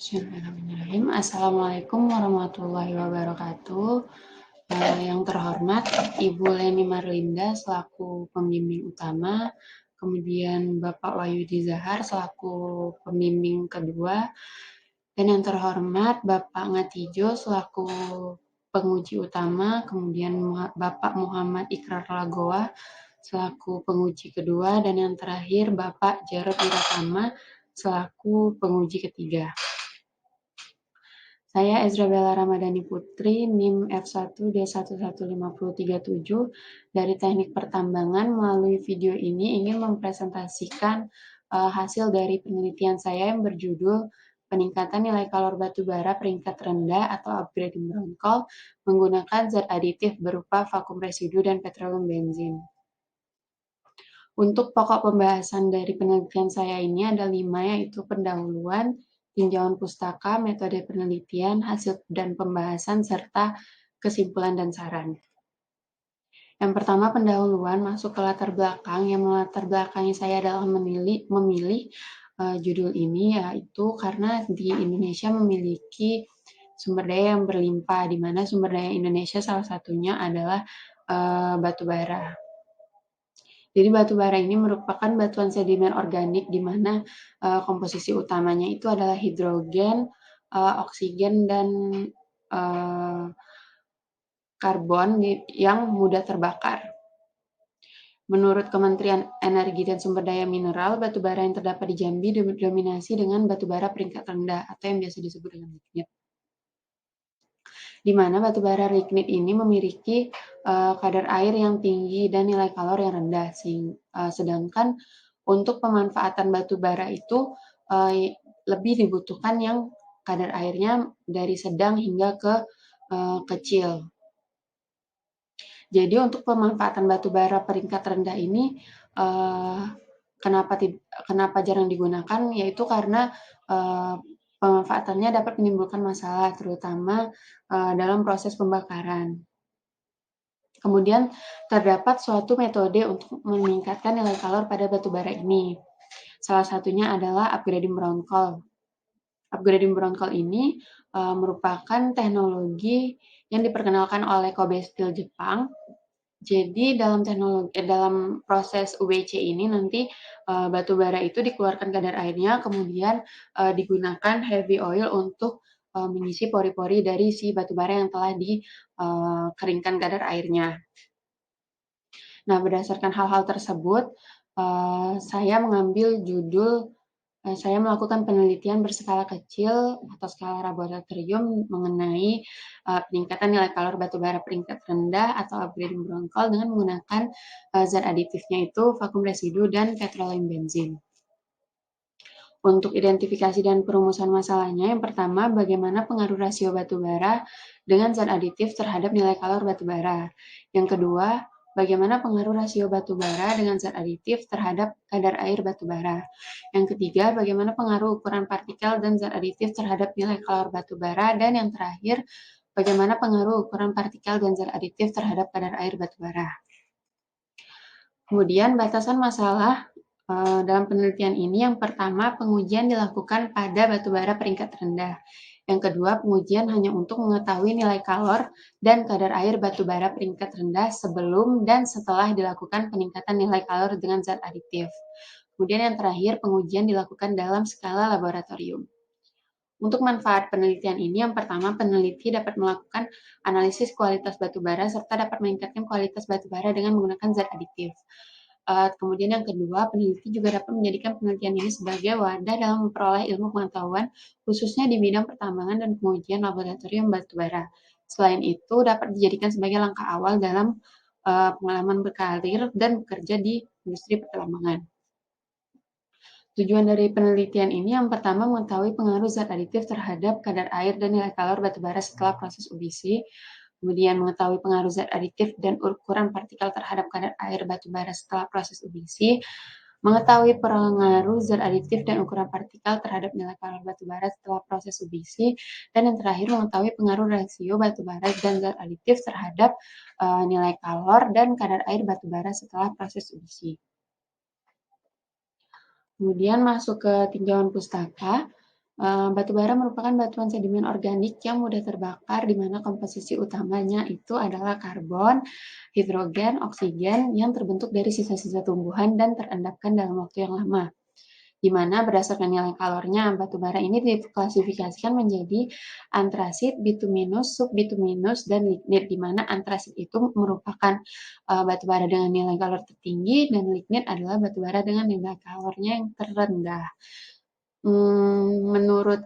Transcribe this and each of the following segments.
Bismillahirrahmanirrahim. Assalamualaikum warahmatullahi wabarakatuh. Yang terhormat Ibu Leni Marlinda selaku pembimbing utama, kemudian Bapak Wahyudi Zahar selaku pembimbing kedua, dan yang terhormat Bapak Ngatijo selaku penguji utama, kemudian Bapak Muhammad Ikrar Lagowa selaku penguji kedua, dan yang terakhir Bapak Jarod Wiratama selaku penguji ketiga. Saya Ezra Bella Ramadhani Putri, NIM F1D11537 dari Teknik Pertambangan. Melalui video ini ingin mempresentasikan hasil dari penelitian saya yang berjudul Peningkatan Nilai Kalor Batubara Peringkat Rendah atau Upgrading Brown Coal menggunakan zat aditif berupa vakum residu dan petroleum benzin. Untuk pokok pembahasan dari penelitian saya ini ada 5, yaitu pendahuluan, tinjauan pustaka, metode penelitian, hasil dan pembahasan, serta kesimpulan dan saran. Yang pertama, pendahuluan, masuk ke latar belakang. Yang melatar belakangi saya adalah memilih judul ini, yaitu karena di Indonesia memiliki sumber daya yang berlimpah, di mana sumber daya Indonesia salah satunya adalah batu bara. Jadi batu bara ini merupakan batuan sedimen organik di mana komposisi utamanya itu adalah hidrogen, oksigen, dan karbon yang mudah terbakar. Menurut Kementerian Energi dan Sumber Daya Mineral, batu bara yang terdapat di Jambi didominasi dengan batu bara peringkat rendah atau yang biasa disebut dengan lignit. Di mana batu bara lignit ini memiliki kadar air yang tinggi dan nilai kalor yang rendah. Sedangkan untuk pemanfaatan batu bara itu lebih dibutuhkan yang kadar airnya dari sedang hingga ke kecil. Jadi untuk pemanfaatan batu bara peringkat rendah ini kenapa jarang digunakan, yaitu karena pemanfaatannya dapat menimbulkan masalah, terutama dalam proses pembakaran. Kemudian terdapat suatu metode untuk meningkatkan nilai kalor pada batu bara ini. Salah satunya adalah upgrading brown coal. Upgrading brown coal ini merupakan teknologi yang diperkenalkan oleh Kobe Steel Jepang. Jadi dalam proses UBC ini nanti batu bara itu dikeluarkan kadar airnya, kemudian digunakan heavy oil untuk mengisi pori-pori dari si batu bara yang telah dikeringkan kadar airnya. Nah, berdasarkan hal-hal tersebut, saya mengambil judul saya melakukan penelitian berskala kecil atau skala laboratorium mengenai peningkatan nilai kalor batu bara peringkat rendah atau upgrading brown coal dengan menggunakan zat aditifnya itu vakum residu dan petroleum benzin. Untuk identifikasi dan perumusan masalahnya, yang pertama, bagaimana pengaruh rasio batu bara dengan zat aditif terhadap nilai kalor batu bara. Yang kedua, bagaimana pengaruh rasio batu bara dengan zat aditif terhadap kadar air batu bara. Yang ketiga, bagaimana pengaruh ukuran partikel dan zat aditif terhadap nilai kalor batu bara. Dan yang terakhir, bagaimana pengaruh ukuran partikel dan zat aditif terhadap kadar air batu bara. Kemudian batasan masalah dalam penelitian ini, yang pertama, pengujian dilakukan pada batu bara peringkat rendah. Yang kedua, pengujian hanya untuk mengetahui nilai kalor dan kadar air batu bara peringkat rendah sebelum dan setelah dilakukan peningkatan nilai kalor dengan zat aditif. Kemudian yang terakhir, pengujian dilakukan dalam skala laboratorium. Untuk manfaat penelitian ini, yang pertama, peneliti dapat melakukan analisis kualitas batu bara serta dapat meningkatkan kualitas batu bara dengan menggunakan zat aditif. Kemudian yang kedua, peneliti juga dapat menjadikan penelitian ini sebagai wadah dalam memperoleh ilmu pengetahuan, khususnya di bidang pertambangan dan pengujian laboratorium batu bara. Selain itu, dapat dijadikan sebagai langkah awal dalam pengalaman berkarir dan bekerja di industri pertambangan. Tujuan dari penelitian ini yang pertama mengetahui pengaruh zat aditif terhadap kadar air dan nilai kalor batu bara setelah proses UBC. Kemudian mengetahui pengaruh zat aditif dan ukuran partikel terhadap kadar air batu bara setelah proses UBC, mengetahui pengaruh zat aditif dan ukuran partikel terhadap nilai kalor batu bara setelah proses UBC, dan yang terakhir mengetahui pengaruh rasio batu bara dan zat aditif terhadap nilai kalor dan kadar air batu bara setelah proses UBC. Kemudian masuk ke tinjauan pustaka. Batu bara merupakan batuan sedimen organik yang mudah terbakar, di mana komposisi utamanya itu adalah karbon, hidrogen, oksigen yang terbentuk dari sisa-sisa tumbuhan dan terendapkan dalam waktu yang lama. Di mana berdasarkan nilai kalornya, batu bara ini diklasifikasikan menjadi antrasit, bituminus, subbituminus, dan lignit, di mana antrasit itu merupakan batu bara dengan nilai kalor tertinggi, dan lignit adalah batu bara dengan nilai kalornya yang terendah. Menurut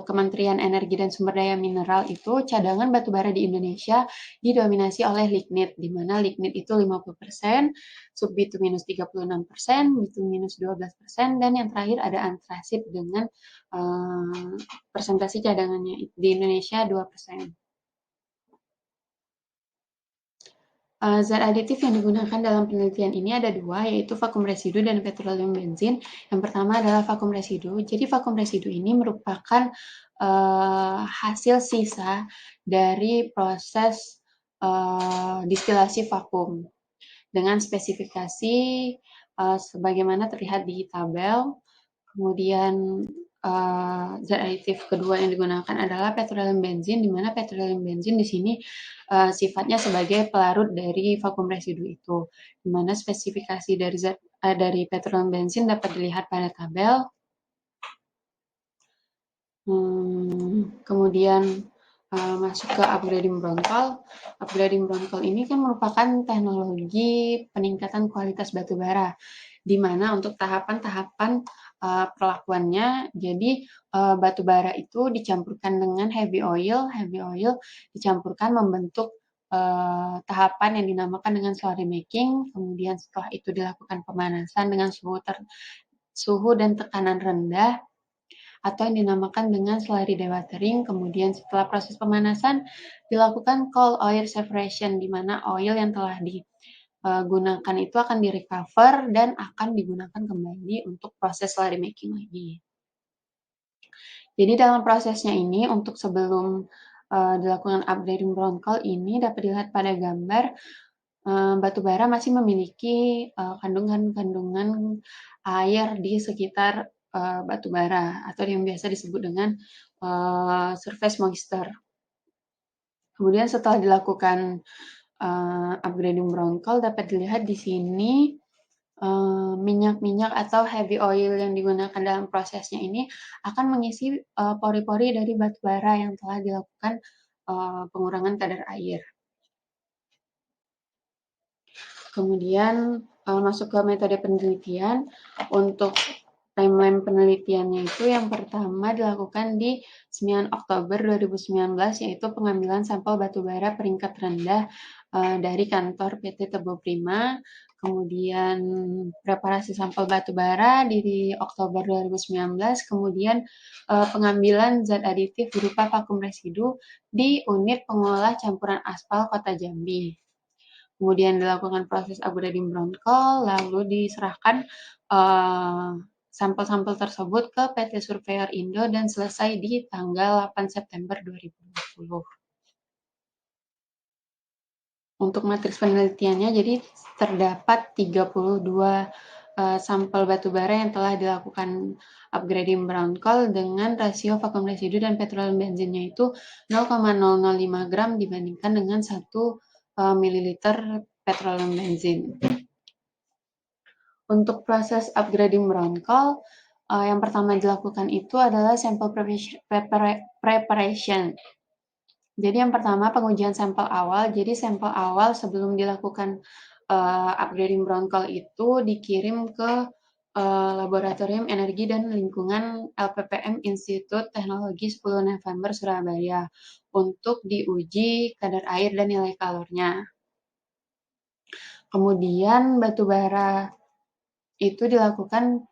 Kementerian Energi dan Sumber Daya Mineral itu, cadangan batu bara di Indonesia didominasi oleh lignit, di mana lignit itu 50%, subbituminus 36%, bituminus 12%, dan yang terakhir ada antrasit dengan persentase cadangannya di Indonesia 2%. Zat aditif yang digunakan dalam penelitian ini ada dua, yaitu vakum residu dan petroleum benzin. Yang pertama adalah vakum residu. Jadi vakum residu ini merupakan hasil sisa dari proses distilasi vakum dengan spesifikasi sebagaimana terlihat di tabel. Kemudian zat aditif kedua yang digunakan adalah petroleum benzin, di mana petroleum benzin di sini sifatnya sebagai pelarut dari vakum residu itu, di mana spesifikasi dari petroleum benzin dapat dilihat pada tabel. Kemudian masuk ke upgrading brown coal. Upgrading brown coal ini kan merupakan teknologi peningkatan kualitas batu bara, di mana untuk tahapan-tahapan perlakuannya, jadi batu bara itu dicampurkan dengan heavy oil dicampurkan membentuk tahapan yang dinamakan dengan slurry making, kemudian setelah itu dilakukan pemanasan dengan suhu dan tekanan rendah, atau yang dinamakan dengan slurry dewatering. Kemudian setelah proses pemanasan dilakukan coal oil separation, di mana oil yang telah digunakan itu akan direcover dan akan digunakan kembali untuk proses slurry making lagi. Jadi dalam prosesnya ini, untuk sebelum dilakukan upgrading brown coal ini dapat dilihat pada gambar, batu bara masih memiliki kandungan air di sekitar batu bara, atau yang biasa disebut dengan surface moisture. Kemudian setelah dilakukan upgrading brown coal, dapat dilihat di sini minyak-minyak atau heavy oil yang digunakan dalam prosesnya ini akan mengisi pori-pori dari batu bara yang telah dilakukan pengurangan kadar air. Kemudian masuk ke metode penelitian. Untuk timeline penelitiannya itu yang pertama dilakukan di 9 Oktober 2019, yaitu pengambilan sampel batu bara peringkat rendah dari kantor PT Tebo Prima. Kemudian preparasi sampel batu bara di Oktober 2019, kemudian pengambilan zat aditif berupa vakum residu di unit pengolah campuran aspal Kota Jambi. Kemudian dilakukan proses upgrading brown coal, lalu diserahkan sampel-sampel tersebut ke PT Surveyor Indo dan selesai di tanggal 8 September 2020. Untuk matriks penelitiannya, jadi terdapat 32 sampel batu bara yang telah dilakukan upgrading brown coal dengan rasio vakum residu dan petroleum benzinnya itu 0,005 gram dibandingkan dengan 1 mililiter petroleum benzin. Untuk proses upgrading brown coal, yang pertama dilakukan itu adalah sample preparation. Jadi yang pertama pengujian sampel awal. Jadi sampel awal sebelum dilakukan upgrading brown coal itu dikirim ke Laboratorium Energi dan Lingkungan LPPM Institut Teknologi 10 November Surabaya untuk diuji kadar air dan nilai kalornya. Kemudian batu bara itu dilakukan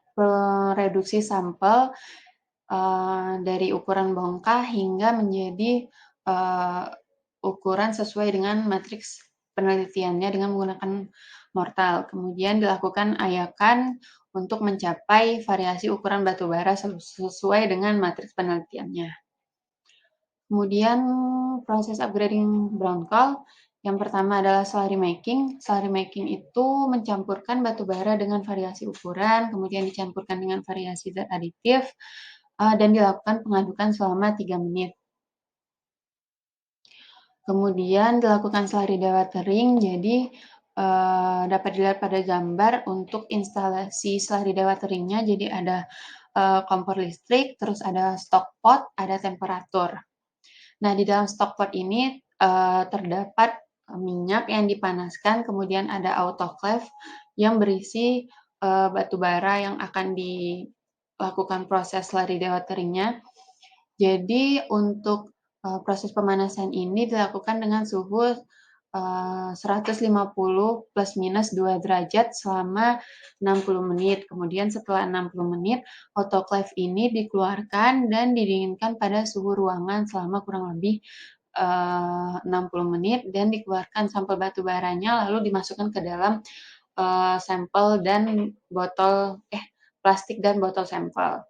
reduksi sampel dari ukuran bongkah hingga menjadi ukuran sesuai dengan matriks penelitiannya dengan menggunakan mortal. Kemudian dilakukan ayakan untuk mencapai variasi ukuran batu bara sesuai dengan matriks penelitiannya. Kemudian proses upgrading brown coal, yang pertama adalah slurry making. Slurry making itu mencampurkan batu bara dengan variasi ukuran, kemudian dicampurkan dengan variasi zat aditif, dan dilakukan pengadukan selama 3 menit. Kemudian dilakukan slurry dewatering, jadi dapat dilihat pada gambar untuk instalasi slurry dewateringnya, jadi ada kompor listrik, terus ada stockpot, ada temperatur. Nah, di dalam stockpot ini terdapat minyak yang dipanaskan, kemudian ada autoclave yang berisi batu bara yang akan dilakukan proses slurry dewateringnya. Jadi untuk proses pemanasan ini dilakukan dengan suhu 150 plus minus 2 derajat selama 60 menit. Kemudian setelah 60 menit, autoclave ini dikeluarkan dan didinginkan pada suhu ruangan selama kurang lebih 60 menit dan dikeluarkan sampel batu baranya lalu dimasukkan ke dalam sampel dan plastik dan botol sampel.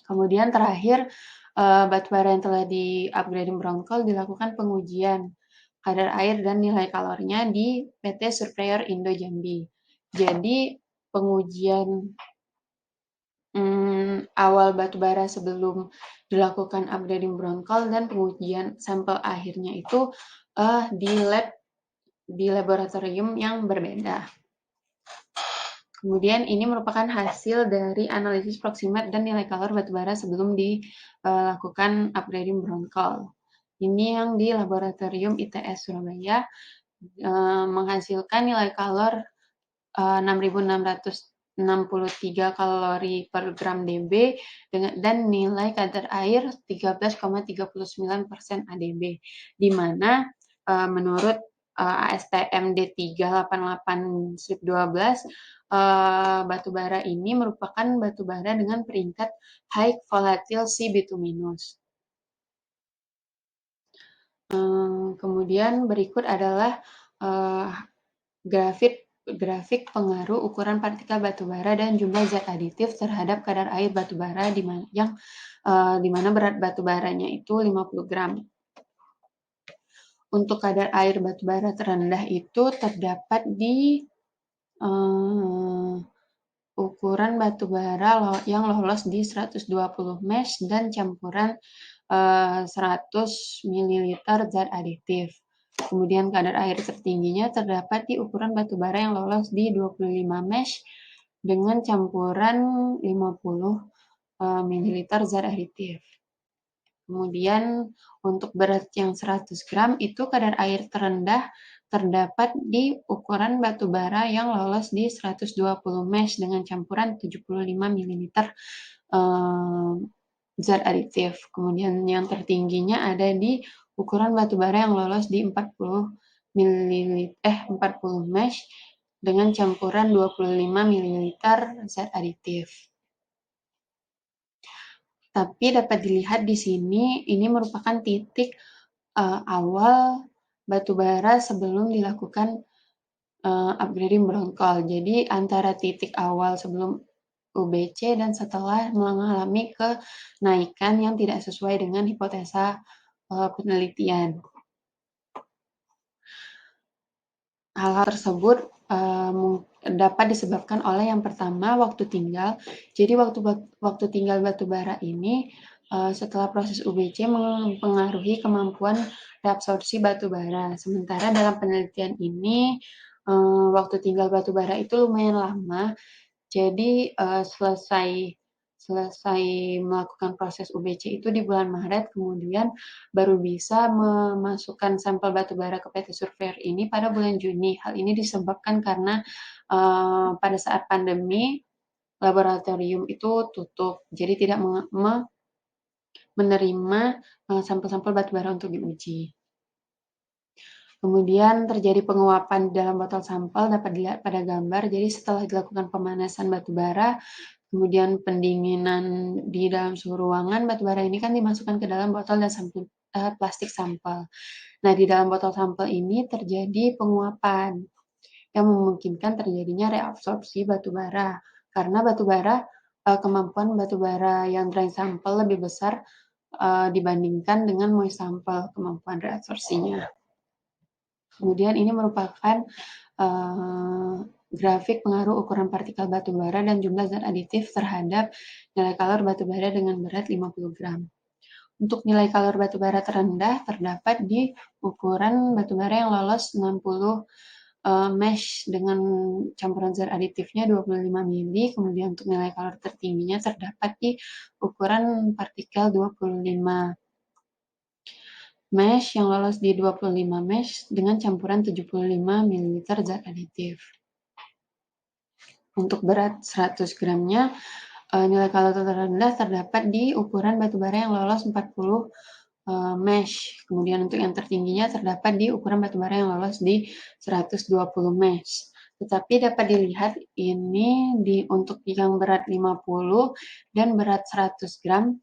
Kemudian terakhir, batu bara yang telah di-upgrading brown coal dilakukan pengujian kadar air dan nilai kalorinya di PT Surveyor Indo Jambi. Jadi pengujian awal batu bara sebelum dilakukan upgrading brown coal dan pengujian sampel akhirnya itu di laboratorium yang berbeda. Kemudian ini merupakan hasil dari analisis proximate dan nilai kalori batubara sebelum dilakukan upgrading brown coal. Ini yang di laboratorium ITS Surabaya menghasilkan nilai kalori 6.663 kalori per gram DB dan nilai kadar air 13,39% ADB, di mana menurut ASTM D388/12 batubara ini merupakan batubara dengan peringkat high volatile C bituminous. Kemudian berikut adalah grafik pengaruh ukuran partikel batubara dan jumlah zat aditif terhadap kadar air batubara di mana berat batubaranya itu 50 gram. Untuk kadar air batubara terendah itu terdapat di ukuran batubara yang lolos di 120 mesh dan campuran 100 ml zat aditif. Kemudian kadar air tertingginya terdapat di ukuran batubara yang lolos di 25 mesh dengan campuran 50 ml zat aditif. Kemudian untuk berat yang 100 gram itu kadar air terendah terdapat di ukuran batubara yang lolos di 120 mesh dengan campuran 75 ml zat aditif. Kemudian yang tertingginya ada di ukuran batubara yang lolos di 40 mesh dengan campuran 25 ml zat aditif. Tapi dapat dilihat di sini, ini merupakan titik awal batubara sebelum dilakukan upgrading brown coal. Jadi antara titik awal sebelum UBC dan setelah mengalami kenaikan yang tidak sesuai dengan hipotesa penelitian. Hal-hal tersebut dapat disebabkan oleh yang pertama waktu tinggal. Jadi waktu tinggal batubara ini setelah proses UBC mempengaruhi kemampuan reabsorpsi batubara. Sementara dalam penelitian ini waktu tinggal batubara itu lumayan lama. Jadi selesai melakukan proses UBC itu di bulan Maret, kemudian baru bisa memasukkan sampel batubara ke PT Surveyor ini pada bulan Juni. Hal ini disebabkan karena pada saat pandemi laboratorium itu tutup, jadi tidak menerima sampel-sampel batubara untuk diuji. Kemudian terjadi penguapan di dalam botol sampel dapat dilihat pada gambar. Jadi setelah dilakukan pemanasan batubara, kemudian pendinginan di dalam suhu ruangan, batubara ini kan dimasukkan ke dalam botol dan plastik sampel. Nah, di dalam botol sampel ini terjadi penguapan yang memungkinkan terjadinya reabsorpsi batubara. Karena kemampuan batubara yang dry sampel lebih besar dibandingkan dengan moist sampel kemampuan reabsorpsinya. Kemudian ini merupakan grafik pengaruh ukuran partikel batu bara dan jumlah zat aditif terhadap nilai kalor batu bara dengan berat 50 gram. Untuk nilai kalor batu bara terendah terdapat di ukuran batu bara yang lolos 60 mesh dengan campuran zat aditifnya 25 mili, kemudian untuk nilai kalor tertingginya terdapat di ukuran partikel 25 mesh yang lolos di 25 mesh dengan campuran 75 ml zat aditif. Untuk berat 100 gramnya, nilai kalor terendah terdapat di ukuran batu bara yang lolos 40 mesh. Kemudian untuk yang tertingginya terdapat di ukuran batu bara yang lolos di 120 mesh. Tetapi dapat dilihat ini untuk yang berat 50 dan berat 100 gram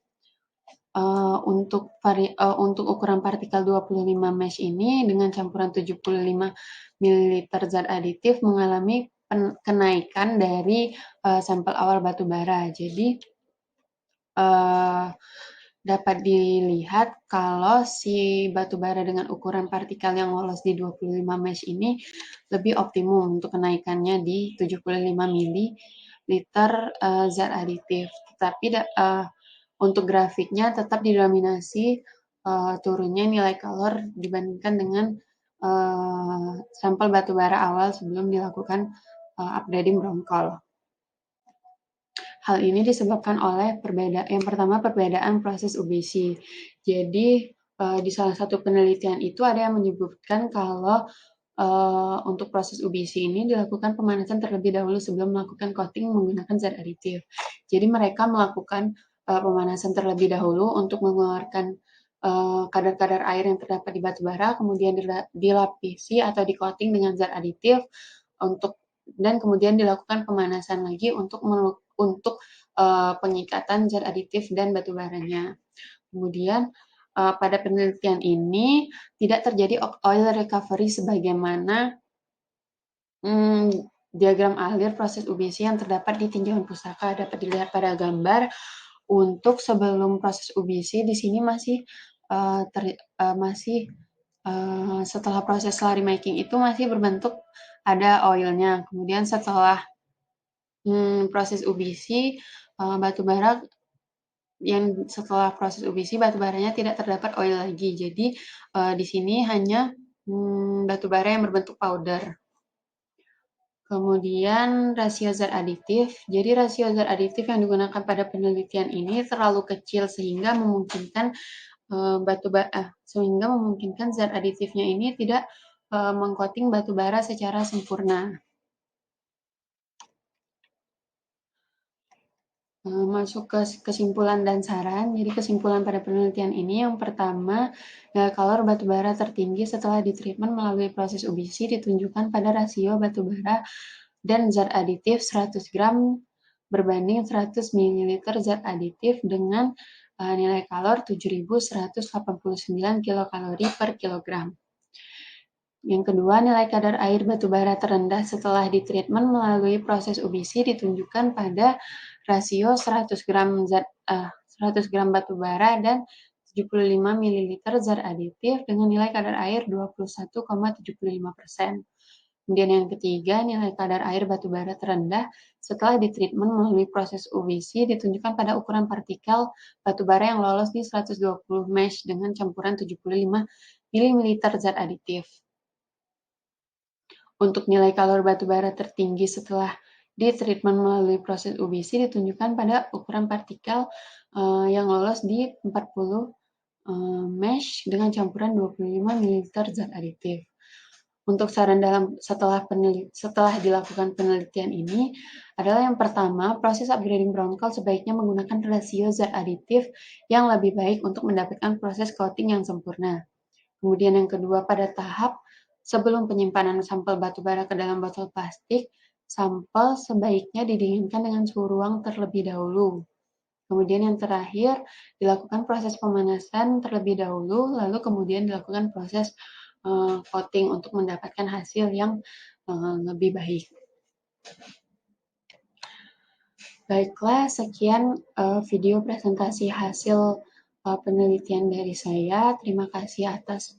untuk ukuran partikel 25 mesh ini dengan campuran 75 ml zat aditif mengalami kenaikan dari sampel awal batu bara. Jadi dapat dilihat kalau si batu bara dengan ukuran partikel yang lolos di 25 mesh ini lebih optimum untuk kenaikannya di 75 ml zat aditif. Tetapi untuk grafiknya tetap didominasi turunnya nilai kalor dibandingkan dengan sampel batu bara awal sebelum dilakukan upgrading brown-coal. Hal ini disebabkan oleh yang pertama perbedaan proses UBC. Jadi di salah satu penelitian itu ada yang menyebutkan kalau untuk proses UBC ini dilakukan pemanasan terlebih dahulu sebelum melakukan coating menggunakan zat aditif. Jadi mereka melakukan pemanasan terlebih dahulu untuk mengeluarkan kadar-kadar air yang terdapat di batu bara, kemudian dilapisi atau di-coating dengan zat aditif dan kemudian dilakukan pemanasan lagi untuk pengikatan zat aditif dan batu baranya. Kemudian pada penelitian ini tidak terjadi oil recovery sebagaimana diagram alir proses UBC yang terdapat di tinjauan pustaka. Dapat dilihat pada gambar untuk sebelum proses UBC di sini masih setelah proses slurry making itu masih berbentuk ada oilnya. Kemudian setelah proses UBC batu bara yang setelah proses UBC batu baranya tidak terdapat oil lagi. Jadi di sini hanya batu bara yang berbentuk powder. Kemudian rasio zat aditif. Jadi rasio zat aditif yang digunakan pada penelitian ini terlalu kecil sehingga memungkinkan zat aditifnya ini tidak mengcoating batu bara secara sempurna. Masuk ke kesimpulan dan saran. Jadi kesimpulan pada penelitian ini yang pertama, nilai kalor batu bara tertinggi setelah ditreatment melalui proses UBC ditunjukkan pada rasio batu bara dan zat aditif 100 gram berbanding 100 ml zat aditif dengan nilai kalor 7.189 kilokalori per kilogram. Yang kedua, nilai kadar air batu bara terendah setelah ditreatment melalui proses UBC ditunjukkan pada rasio 100 gram batu bara dan 75 ml zat aditif dengan nilai kadar air 21,75%. Kemudian yang ketiga, nilai kadar air batu bara terendah setelah ditreatment melalui proses UBC ditunjukkan pada ukuran partikel batu bara yang lolos di 120 mesh dengan campuran 75 ml zat aditif. Untuk nilai kalor batu bara tertinggi setelah ditreatment melalui proses UBC ditunjukkan pada ukuran partikel yang lolos di 40 mesh dengan campuran 25 ml zat aditif. Untuk saran setelah dilakukan penelitian ini adalah yang pertama, proses upgrading brown-coal sebaiknya menggunakan rasio zat aditif yang lebih baik untuk mendapatkan proses coating yang sempurna. Kemudian yang kedua, pada tahap sebelum penyimpanan sampel batu bara ke dalam botol plastik, sampel sebaiknya didinginkan dengan suhu ruang terlebih dahulu. Kemudian yang terakhir, dilakukan proses pemanasan terlebih dahulu, lalu kemudian dilakukan proses coating untuk mendapatkan hasil yang lebih baik. Baiklah, sekian video presentasi hasil penelitian dari saya. Terima kasih atas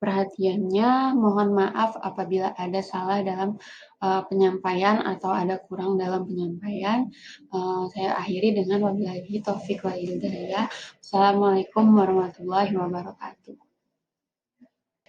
perhatiannya. Mohon maaf apabila ada salah dalam penyampaian atau ada kurang dalam penyampaian. Saya akhiri dengan wabillahi taufik wal hidayah. Assalamualaikum warahmatullahi wabarakatuh.